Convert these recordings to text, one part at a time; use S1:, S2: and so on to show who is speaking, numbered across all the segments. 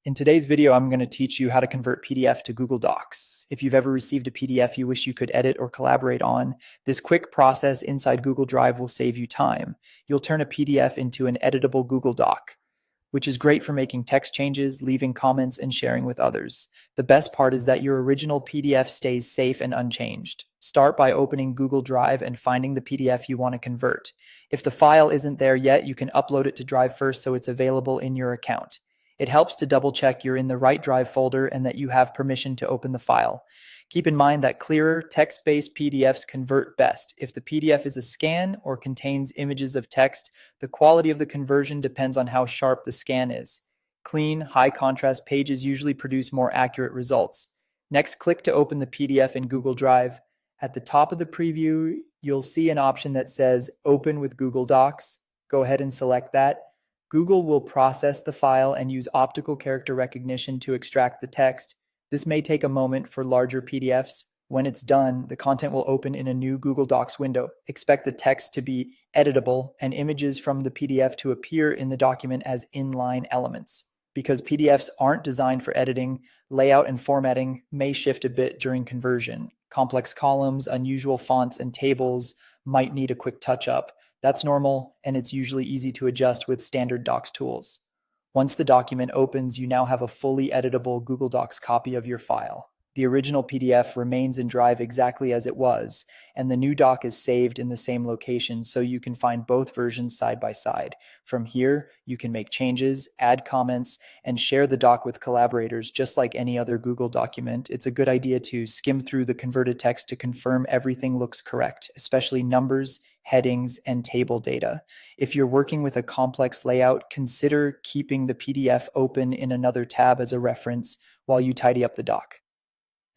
S1: In today's video, I'm going to teach you how to convert PDF to Google Docs. If you've ever received a PDF you wish you could edit or collaborate on, this quick process inside Google Drive will save you time. You'll turn a PDF into an editable Google Doc, which is great for making text changes, leaving comments, and sharing with others. The best part is that your original PDF stays safe and unchanged. Start by opening Google Drive and finding the PDF you want to convert. If the file isn't there yet, you can upload it to Drive first so it's available in your account. It helps to double check you're in the right Drive folder and that you have permission to open the file. Keep in mind that clearer, text-based PDFs convert best. If the PDF is a scan or contains images of text, the quality of the conversion depends on how sharp the scan is. Clean, high-contrast pages usually produce more accurate results. Next, click to open the PDF in Google Drive. At the top of the preview, you'll see an option that says Open with Google Docs. Go ahead and select that. Google will process the file and use optical character recognition to extract the text. This may take a moment for larger PDFs. When it's done, the content will open in a new Google Docs window. Expect the text to be editable and images from the PDF to appear in the document as inline elements. Because PDFs aren't designed for editing, layout and formatting may shift a bit during conversion. Complex columns, unusual fonts, and tables might need a quick touch-up. That's normal, and it's usually easy to adjust with standard Docs tools. Once the document opens, you now have a fully editable Google Docs copy of your file. The original PDF remains in Drive exactly as it was, and the new doc is saved in the same location so you can find both versions side by side. From here, you can make changes, add comments, and share the doc with collaborators just like any other Google document. It's a good idea to skim through the converted text to confirm everything looks correct, especially numbers, headings, and table data. If you're working with a complex layout, consider keeping the PDF open in another tab as a reference while you tidy up the doc.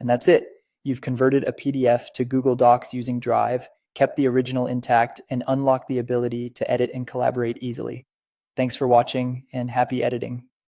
S1: And that's it. You've converted a PDF to Google Docs using Drive, kept the original intact, and unlocked the ability to edit and collaborate easily. Thanks for watching, and happy editing.